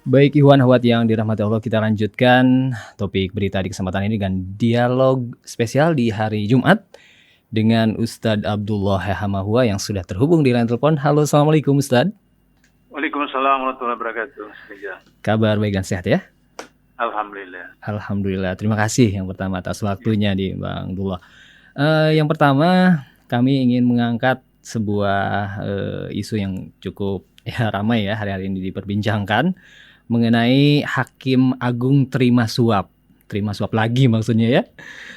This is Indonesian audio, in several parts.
Baik Iwan Ahwat yang dirahmati Allah, kita lanjutkan topik berita di kesempatan ini dengan dialog spesial di hari Jumat dengan Ustadz Abdullah Hamahua yang sudah terhubung di line telepon. Halo, Assalamualaikum Ustadz. Waalaikumsalam warahmatullahi wabarakatuh. Kabar baik dan sehat ya? Alhamdulillah. Alhamdulillah. Terima kasih yang pertama atas waktunya di Bang Abdullah. Yang pertama kami ingin mengangkat sebuah isu yang cukup ramai ya hari-hari ini diperbincangkan mengenai Hakim Agung terima suap lagi maksudnya ya.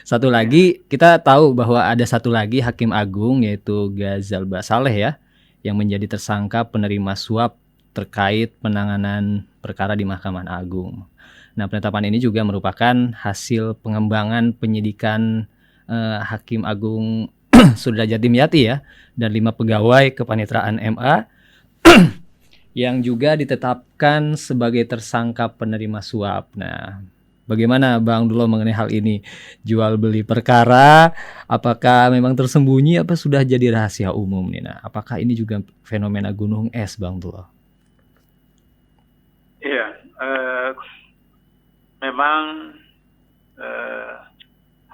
Satu lagi kita tahu bahwa ada satu lagi Hakim Agung yaitu Ghazal Basaleh ya yang menjadi tersangka penerima suap terkait penanganan perkara di Mahkamah Agung. Nah, penetapan ini juga merupakan hasil pengembangan penyidikan Hakim Agung Sudrajat Dimyati ya dan 5 pegawai kepaniteraan MA yang juga ditetapkan sebagai tersangka penerima suap. Nah, bagaimana Bang Dulo mengenai hal ini? Jual beli perkara, apakah memang tersembunyi, apa sudah jadi rahasia umum nih? Nah, apakah ini juga fenomena gunung es, Bang Dulo? Iya, memang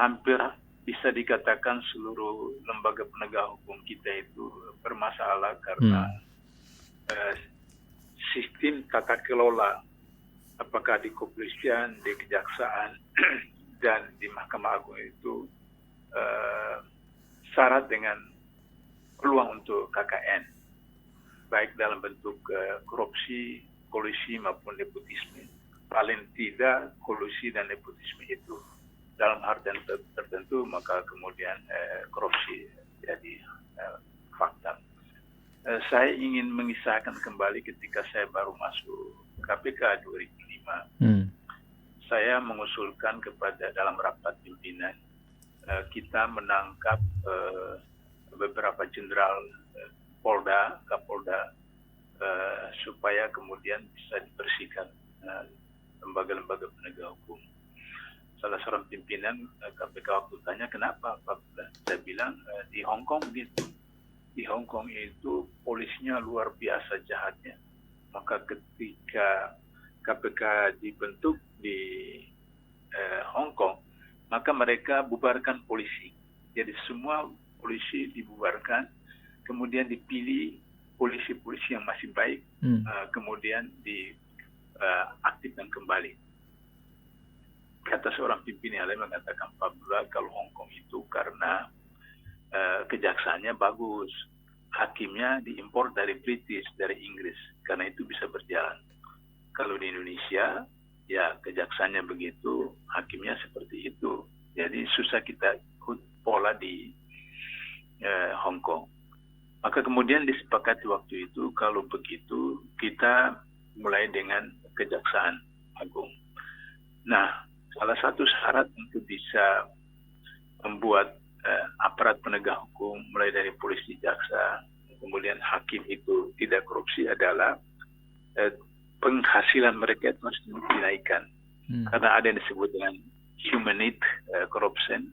hampir bisa dikatakan seluruh lembaga penegak hukum kita itu bermasalah karena sistem tata kelola, apakah di kepolisian, di kejaksaan, dan di Mahkamah Agung itu syarat dengan peluang untuk KKN, baik dalam bentuk korupsi, kolusi maupun nepotisme. Paling tidak kolusi dan nepotisme itu dalam hal tertentu maka kemudian korupsi jadi fakta. Saya ingin mengisahkan kembali ketika saya baru masuk KPK 2005. Saya mengusulkan kepada dalam rapat pimpinan kita menangkap beberapa jenderal Polda, Kapolda supaya kemudian bisa dibersihkan lembaga-lembaga penegak hukum. Salah seorang pimpinan KPK waktu tanya kenapa Pak? Saya bilang di Hong Kong gitu. Di Hong Kong itu polisinya luar biasa jahatnya. Maka ketika KPK dibentuk di Hong Kong, maka mereka bubarkan polisi. Jadi semua polisi dibubarkan, kemudian dipilih polisi-polisi yang masih baik, kemudian diaktifkan kembali. Kata seorang pimpinan yang lain mengatakan, Pak Abdullah, kalau Hong Kong itu karena kejaksaannya bagus, hakimnya diimpor dari British, dari Inggris, karena itu bisa berjalan. Kalau di Indonesia, ya kejaksaannya begitu, hakimnya seperti itu. Jadi susah kita ikut pola di Hong Kong. Maka kemudian disepakati waktu itu, kalau begitu kita mulai dengan Kejaksaan Agung. Nah, salah satu syarat untuk bisa membuat aparat penegak hukum, mulai dari polisi, jaksa, kemudian hakim itu tidak korupsi adalah penghasilan mereka itu harus dinaikkan. Karena ada yang disebut dengan human need corruption,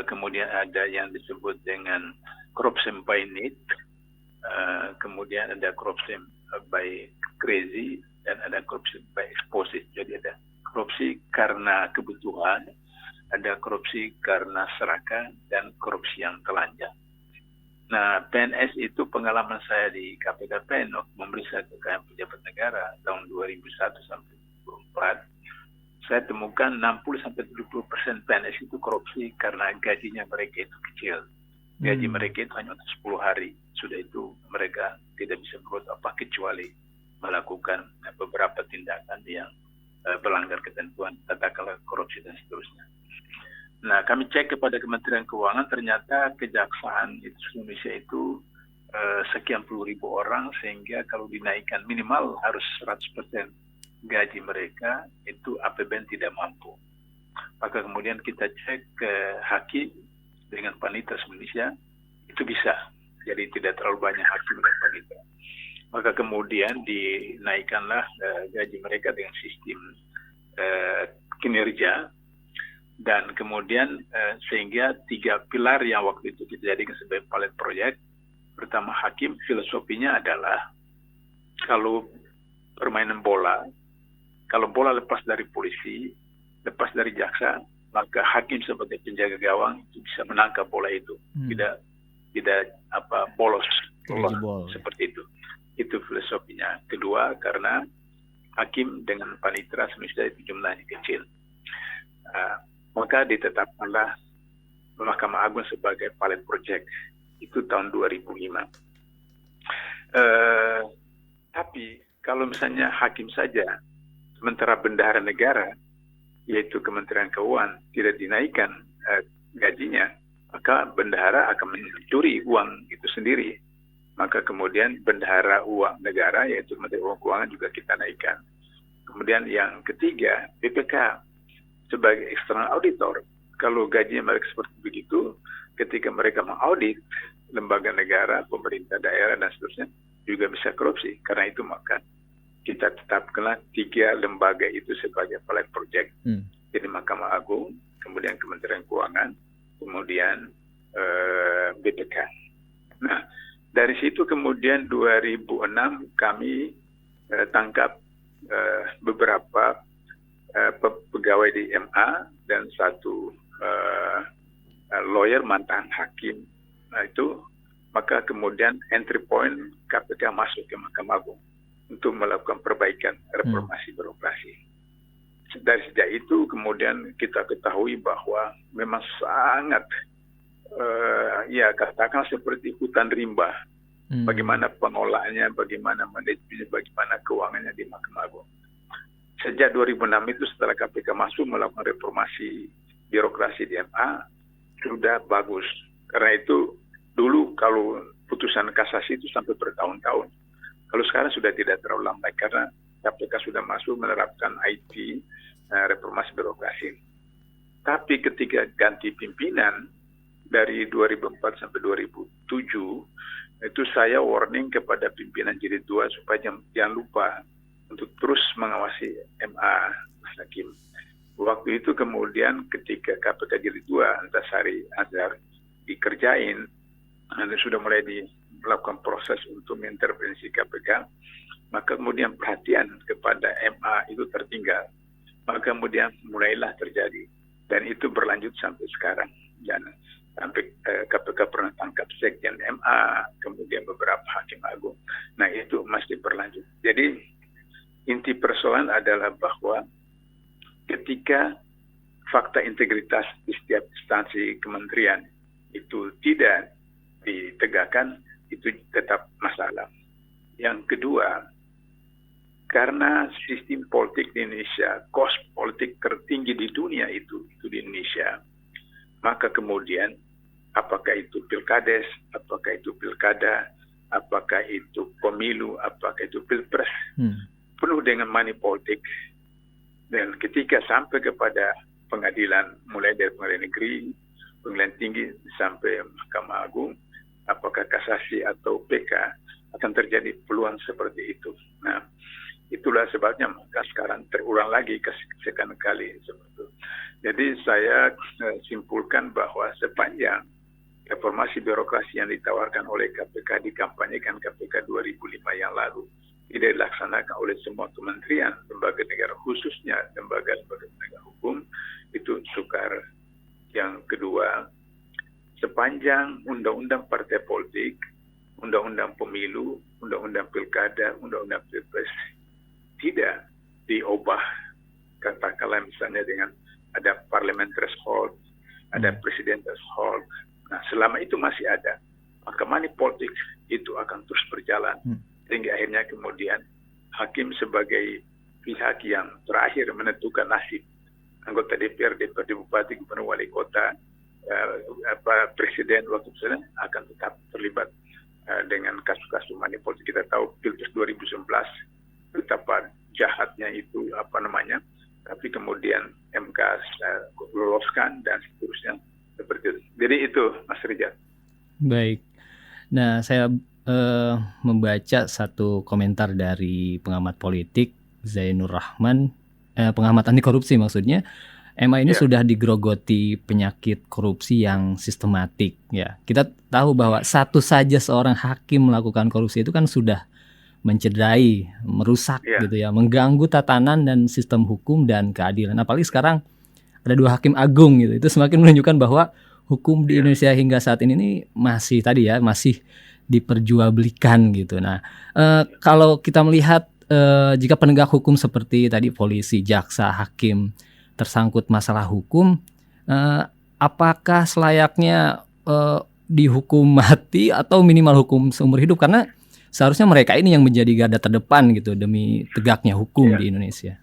kemudian ada yang disebut dengan corruption by need, kemudian ada corruption by crazy, dan ada corruption by exposure. Jadi ada korupsi karena kebutuhan, ada korupsi karena serakah, dan korupsi yang telanjang. Nah, PNS itu pengalaman saya di KPK memeriksa kekayaan pejabat negara tahun 2001 sampai 2004. Saya temukan 60-70% PNS itu korupsi karena gajinya mereka itu kecil. Gaji mereka itu hanya untuk 10 hari. Sudah itu mereka tidak bisa berbuat apa kecuali melakukan beberapa tindakan yang melanggar ketentuan tata kelola korupsi dan seterusnya. Nah, kami cek kepada Kementerian Keuangan, ternyata kejaksaan Indonesia itu sekian puluh ribu orang, sehingga kalau dinaikkan minimal harus 100% gaji mereka, itu APBN tidak mampu. Maka kemudian kita cek ke hakim dengan panitas Indonesia, itu bisa. Jadi tidak terlalu banyak hakim dan panitas. Maka kemudian dinaikkanlah gaji mereka dengan sistem kinerja, dan kemudian sehingga 3 pilar yang waktu itu dijadikan sebagai pilot proyek. Pertama, hakim filosofinya adalah kalau permainan bola kalau bola lepas dari polisi, lepas dari jaksa, maka hakim sebagai penjaga gawang itu bisa menangkap bola itu, tidak bolos keluar seperti itu. Itu filosofinya. Kedua, karena hakim dengan panitera semestinya itu jumlahnya kecil, maka ditetapkanlah Mahkamah Agung sebagai pilot project itu tahun 2005. Tapi kalau misalnya hakim saja, sementara bendahara negara, yaitu Kementerian Keuangan, tidak dinaikkan gajinya, maka bendahara akan mencuri uang itu sendiri. Maka kemudian bendahara uang negara, yaitu Kementerian Keuangan, juga kita naikkan. Kemudian yang ketiga, BPK sebagai external auditor. Kalau gajinya mereka seperti begitu, ketika mereka mengaudit lembaga negara, pemerintah daerah, dan seterusnya, juga bisa korupsi. Karena itu maka kita tetapkanlah 3 lembaga itu sebagai pilot project. Jadi Mahkamah Agung, kemudian Kementerian Keuangan, kemudian BPK. Nah, dari situ kemudian 2006 kami tangkap beberapa pegawai di MA dan satu lawyer mantan hakim. Nah itu, maka kemudian entry point KPK masuk ke Mahkamah Agung untuk melakukan perbaikan reformasi birokrasi. Dari sejak itu kemudian kita ketahui bahwa memang sangat katakan seperti hutan rimba. Bagaimana pengolahannya, bagaimana manajemennya, bagaimana keuangannya di Mahkamah Agung. Sejak 2006 itu setelah KPK masuk melakukan reformasi birokrasi di MA sudah bagus. Karena itu dulu kalau putusan kasasi itu sampai bertahun-tahun. Kalau sekarang sudah tidak terlalu lambat karena KPK sudah masuk menerapkan IT, reformasi birokrasi. Tapi ketika ganti pimpinan dari 2004 sampai 2007, itu saya warning kepada pimpinan jilid 2 supaya jangan lupa untuk terus mengawasi MA Mas Hakim. Waktu itu kemudian ketika KPK jilid 2 Antasari Azhar dikerjain, sudah mulai melakukan proses untuk mengintervensi KPK, maka kemudian perhatian kepada MA itu tertinggal. Maka kemudian mulailah terjadi. Dan itu berlanjut sampai sekarang. Dan sampai KPK pernah tangkap sekjen MA, kemudian beberapa hakim agung. Nah itu masih berlanjut. Jadi inti persoalan adalah bahwa ketika fakta integritas di setiap instansi kementerian itu tidak ditegakkan, itu tetap masalah. Yang kedua, karena sistem politik di Indonesia, kos politik tertinggi di dunia itu di Indonesia, maka kemudian apakah itu pilkades, apakah itu pilkada, apakah itu pemilu, apakah itu pilpres, penuh dengan money politik. Dan ketika sampai kepada pengadilan, mulai dari pengadilan negeri, pengadilan tinggi, sampai Mahkamah Agung, apakah kasasi atau PK, akan terjadi peluang seperti itu. Nah, itulah sebabnya maka sekarang terulang lagi kesekian kali seperti itu. Jadi saya simpulkan bahwa sepanjang reformasi birokrasi yang ditawarkan oleh KPK dikampanyekan KPK 2005 yang lalu tidak dilaksanakan oleh semua kementerian, lembaga negara khususnya lembaga-lembaga penegak hukum, itu sukar. Yang kedua, sepanjang undang-undang partai politik, undang-undang pemilu, undang-undang pilkada, undang-undang pilpres tidak diubah, katakanlah misalnya dengan ada parliament threshold, ada presiden threshold. Nah, selama itu masih ada, maka money politik itu akan terus berjalan. Sehingga akhirnya kemudian hakim sebagai pihak yang terakhir menentukan nasib anggota DPR, DPRD, Bupati, Gubernur, Wali Kota, Presiden, Wakil Presiden akan tetap terlibat dengan kasus-kasus money politik. Kita tahu Pilpres 2019 betapa jahatnya itu tapi kemudian MK loloskan dan seterusnya seperti itu. Jadi itu Mas Rijal. Baik. Nah, saya membaca satu komentar dari pengamat politik Zainur Rahman, pengamat anti korupsi maksudnya. MA ini sudah digerogoti penyakit korupsi yang sistematik ya. Kita tahu bahwa satu saja seorang hakim melakukan korupsi itu kan sudah mencederai, merusak Ya, gitu ya, mengganggu tatanan dan sistem hukum dan keadilan. Apalagi sekarang ada 2 hakim agung gitu. Itu semakin menunjukkan bahwa hukum di ya, Indonesia hingga saat ini nih masih tadi ya, masih diperjualbelikan gitu. Nah, kalau kita melihat, jika penegak hukum seperti tadi polisi, jaksa, hakim tersangkut masalah hukum, eee, apakah selayaknya, dihukum mati atau minimal hukum seumur hidup? Karena seharusnya mereka ini yang menjadi garda terdepan gitu demi tegaknya hukum ya. di Indonesia.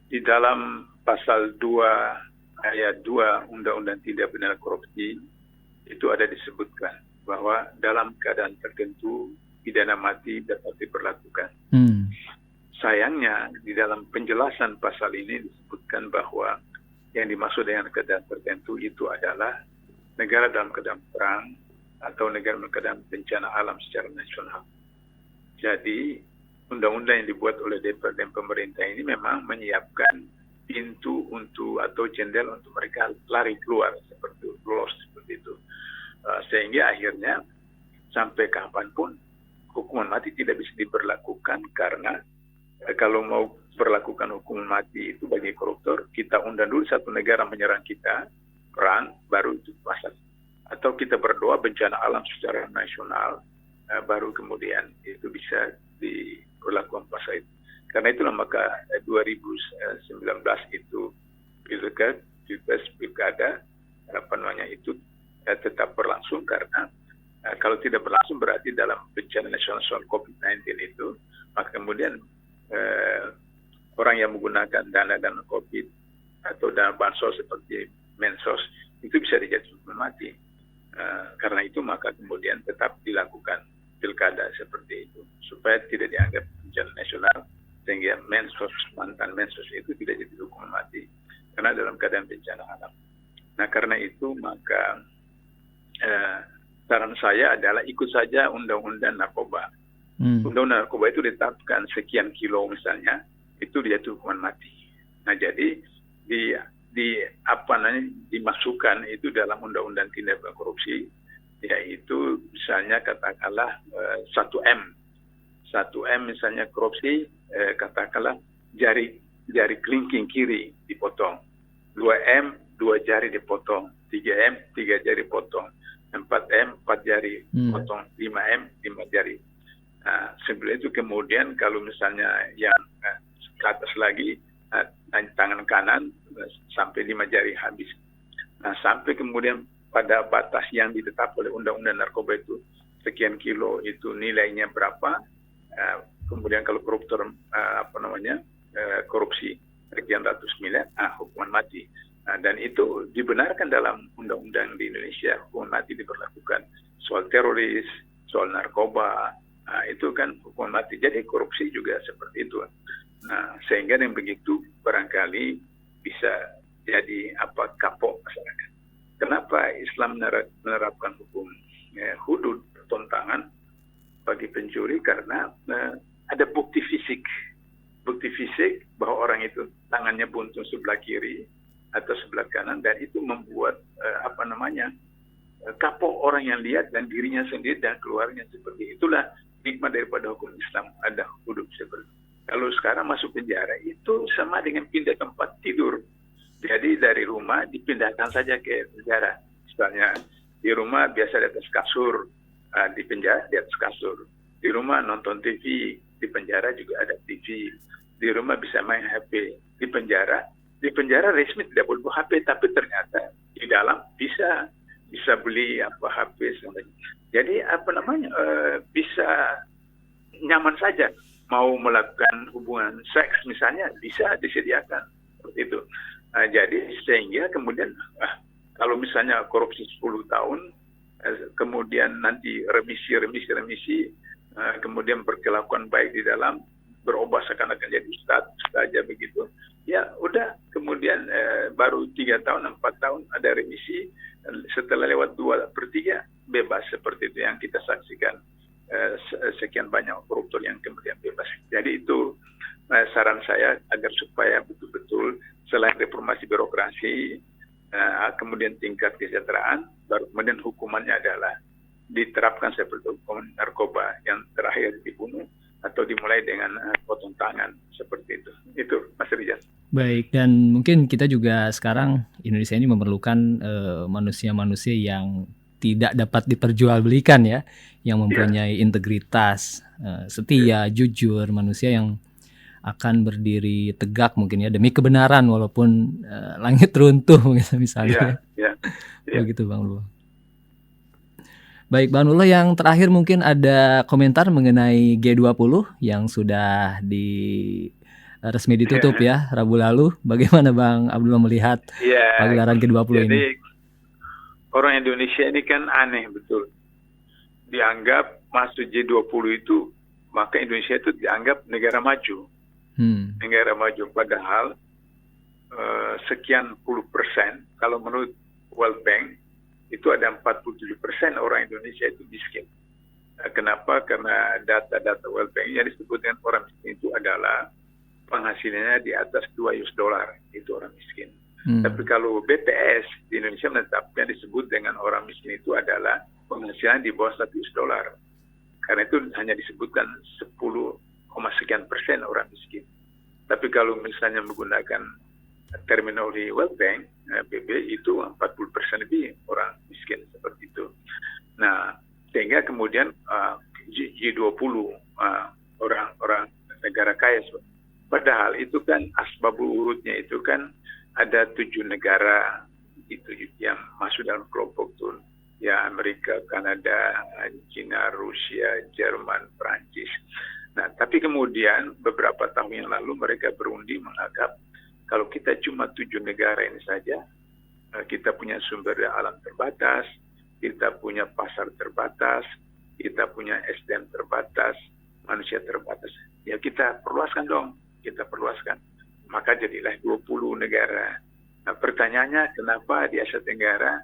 Di dalam pasal 2 ayat 2 Undang-Undang Tindak Pidana Korupsi itu ada disebutkan bahwa dalam keadaan tertentu pidana mati dapat diberlakukan. Sayangnya di dalam penjelasan pasal ini disebutkan bahwa yang dimaksud dengan keadaan tertentu itu adalah negara dalam keadaan perang atau negara dalam keadaan bencana alam secara nasional. Jadi undang-undang yang dibuat oleh DPR dan pemerintah ini memang menyiapkan pintu untuk atau jendela untuk mereka lari keluar seperti lolos seperti itu. Sehingga akhirnya sampai kapanpun hukuman mati tidak bisa diberlakukan karena kalau mau berlakukan hukuman mati itu bagi koruptor, kita undang dulu satu negara menyerang kita, perang, baru itu pasal. Atau kita berdoa bencana alam secara nasional, baru kemudian itu bisa diberlakukan pasal itu. Karena itulah maka 2019 itu pilkada itu tetap berlangsung karena kalau tidak berlangsung berarti dalam bencana nasional soal COVID-19 itu, maka kemudian orang yang menggunakan dana COVID atau dana bansos seperti Mensos itu bisa dijatuhkan mati. Karena itu maka kemudian tetap dilakukan pilkada seperti itu supaya tidak dianggap bencana nasional sehingga mantan Mensos itu tidak jadi hukuman mati karena dalam keadaan bencana alam. Nah karena itu maka saran saya adalah ikut saja undang-undang narkoba. Undang-undang narkoba itu ditetapkan sekian kilo misalnya, itu dia hukuman mati. Nah jadi dimasukkan itu dalam undang-undang tindak pidana korupsi, yaitu misalnya katakanlah 1M misalnya korupsi, katakanlah jari kelingking kiri dipotong, 2M 2 jari dipotong, 3M 3 jari potong, 4M 4 jari potong, 5M 5 jari. Nah, sebelum itu kemudian kalau misalnya yang ke atas lagi tangan kanan sampai 5 jari habis. Nah, sampai kemudian pada batas yang ditetapkan oleh Undang-Undang Narkoba itu sekian kilo itu nilainya berapa? Kemudian kalau koruptor korupsi sekian ratus miliar, hukuman mati. Dan itu dibenarkan dalam undang-undang di Indonesia, hukuman mati diberlakukan. Soal teroris, soal narkoba, itu kan hukuman mati. Jadi korupsi juga seperti itu. Nah, sehingga yang begitu barangkali bisa jadi kapok masyarakat. Kenapa Islam menerapkan hukum hudud tontangan bagi pencuri? Karena ada bukti fisik bahwa orang itu tangannya buntung sebelah kiri atau sebelah kanan, dan itu membuat kapok orang yang lihat dan dirinya sendiri dan keluarnya seperti itulah hikmah daripada hukum Islam, ada hudud seperti itu. Kalau sekarang masuk penjara itu sama dengan pindah tempat tidur. Jadi dari rumah dipindahkan saja ke penjara. Misalnya di rumah biasa di atas kasur, di penjara di atas kasur. Di rumah nonton TV, di penjara juga ada TV. Di rumah bisa main HP. Di penjara resmi tidak boleh bawa HP, tapi ternyata di dalam bisa beli HP semuanya. Jadi bisa nyaman saja. Mau melakukan hubungan seks misalnya bisa disediakan seperti itu. Jadi sehingga kemudian kalau misalnya korupsi 10 tahun, kemudian nanti remisi, kemudian berkelakuan baik di dalam, berubah seakan-akan jadi ustaz aja begitu. Ya udah, kemudian baru 3 tahun, 4 tahun ada remisi, setelah lewat 2/3 bebas seperti itu yang kita saksikan. Sekian banyak koruptor yang kemudian bebas. Jadi itu saran saya agar supaya betul-betul selain reformasi birokrasi, kemudian tingkat kesejahteraan, baru kemudian hukumannya adalah diterapkan seperti hukuman narkoba yang terakhir dibunuh, atau dimulai dengan potong tangan seperti itu. Itu Mas Rizal. Baik, dan mungkin kita juga sekarang Indonesia ini memerlukan manusia-manusia yang tidak dapat diperjualbelikan ya, yang mempunyai integritas, setia, jujur, manusia yang akan berdiri tegak mungkin ya demi kebenaran walaupun langit runtuh misalnya. Begitu Bang Lullah. Baik Bang Lullah, yang terakhir mungkin ada komentar mengenai G20 yang sudah resmi ditutup ya Rabu lalu. Bagaimana Bang Abdullah melihat pagelaran G20 ini? Jadi orang Indonesia ini kan aneh betul. Dianggap masuk G20 itu, maka Indonesia itu dianggap negara maju. Negara maju, padahal sekian puluh persen, kalau menurut World Bank, itu ada 47% orang Indonesia itu miskin. Kenapa? Karena data-data World Bank yang disebut dengan orang miskin itu adalah penghasilannya di atas $2, itu orang miskin. Tapi kalau BPS di Indonesia menetapkan disebut dengan orang miskin itu adalah penghasilan di bawah $100. Karena itu hanya disebutkan 10, sekian persen orang miskin. Tapi kalau misalnya menggunakan terminologi World Bank, PB itu 40% lebih orang miskin seperti itu. Nah, sehingga kemudian G20 orang-orang negara kaya. Padahal itu kan asbabul urutnya itu kan ada 7 negara itu yang masuk dalam kelompok itu. Ya, Amerika, Kanada, China, Rusia, Jerman, Prancis. Nah, tapi kemudian beberapa tahun yang lalu mereka berundi menganggap kalau kita cuma 7 negara ini saja, kita punya sumber daya alam terbatas, kita punya pasar terbatas, kita punya SDM terbatas, manusia terbatas. Ya kita perluaskan dong, kita perluaskan. Maka jadilah 20 negara. Nah, pertanyaannya kenapa di Asia Tenggara,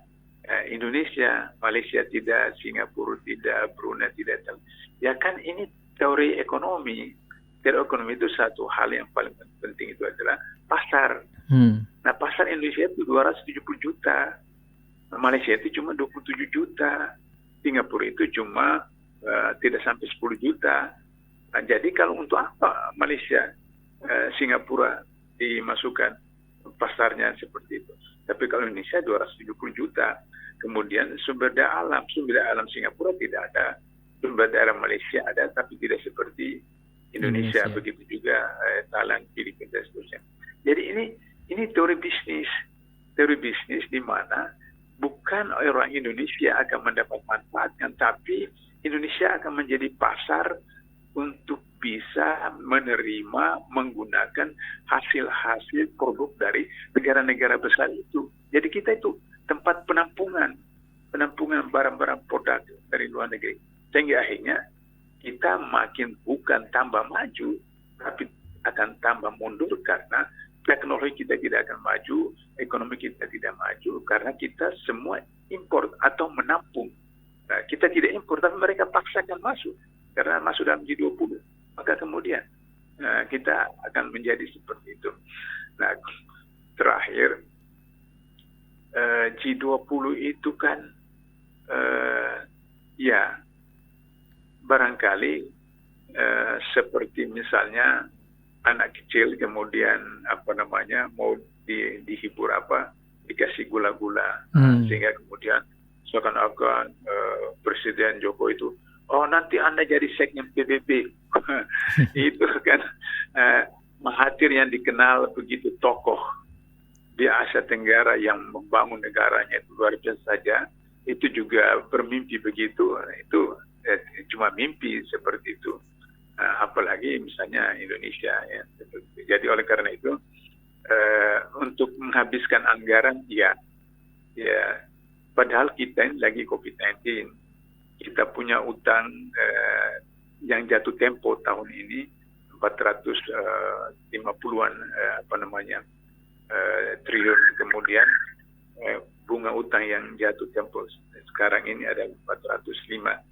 Indonesia, Malaysia tidak, Singapura tidak, Brunei tidak. Ya kan ini teori ekonomi. Teori ekonomi itu satu hal yang paling penting itu adalah pasar. Nah, pasar Indonesia itu 270 juta. Malaysia itu cuma 27 juta. Singapura itu cuma tidak sampai 10 juta. Nah, jadi kalau untuk apa Malaysia, Singapura dimasukkan pasarnya seperti itu. Tapi kalau Indonesia 270 juta. Kemudian sumber daya alam Singapura tidak ada. Sumber daya Malaysia ada, tapi tidak seperti Indonesia. Begitu juga Thailand, Filipina dan seterusnya. Jadi ini teori bisnis di mana bukan orang Indonesia akan mendapat manfaatkan, tapi Indonesia akan menjadi pasar untuk bisa menerima menggunakan hasil-hasil produk dari negara-negara besar itu. Jadi kita itu tempat penampungan barang-barang produk dari luar negeri. Sehingga akhirnya kita makin bukan tambah maju, tapi akan tambah mundur karena teknologi kita tidak akan maju, ekonomi kita tidak maju, karena kita semua impor atau menampung. Nah, kita tidak impor, tapi mereka paksakan masuk, karena masuk dalam G20. Maka kemudian kita akan menjadi seperti itu. Nah, terakhir, G20 itu kan, ya, barangkali seperti misalnya anak kecil kemudian mau dihibur dikasih gula-gula sehingga kemudian seakan-akan Presiden Jokowi itu nanti Anda jadi sekjen PBB. Itu kan Mahathir yang dikenal begitu tokoh di Asia Tenggara yang membangun negaranya itu luar biasa saja, itu juga bermimpi begitu. Itu cuma mimpi seperti itu. Apalagi misalnya Indonesia ya. Jadi oleh karena itu untuk menghabiskan anggaran ya padahal kita ini lagi COVID-19, kita punya utang yang jatuh tempo tahun ini 450-an triliun, kemudian bunga utang yang jatuh tempo sekarang ini ada 405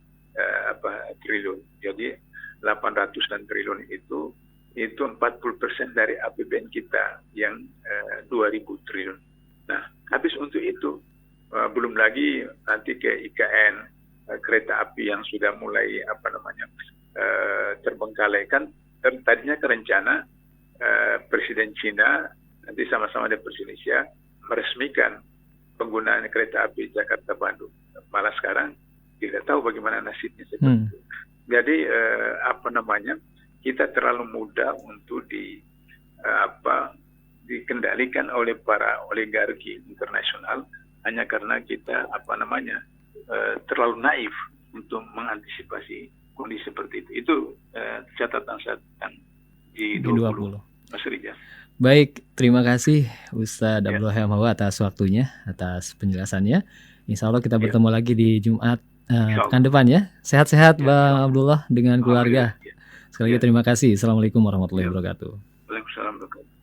triliun. Jadi 800-an triliun itu 40% dari APBN kita yang 2.000 triliun. Nah, habis untuk itu belum lagi nanti ke IKN, kereta api yang sudah mulai terbengkalai. Kan tadinya rencana Presiden Cina nanti sama-sama dengan Presiden Indonesia meresmikan penggunaan kereta api Jakarta-Bandung. Malah sekarang tidak tahu bagaimana nasibnya seperti itu. Jadi kita terlalu mudah untuk dikendalikan oleh para oligarki internasional hanya karena kita terlalu naif untuk mengantisipasi kondisi seperti itu. Itu catatan G20, Mas Rijal. Baik, terima kasih Ustadz Abdullah Hemawa atas waktunya, atas penjelasannya. Insya Allah kita bertemu lagi di Jumat pekan depan ya. Sehat-sehat Bang Abdullah dengan keluarga. Sekali lagi terima kasih. Assalamualaikum warahmatullahi wabarakatuh. Waalaikumsalam warahmatullahi wabarakatuh.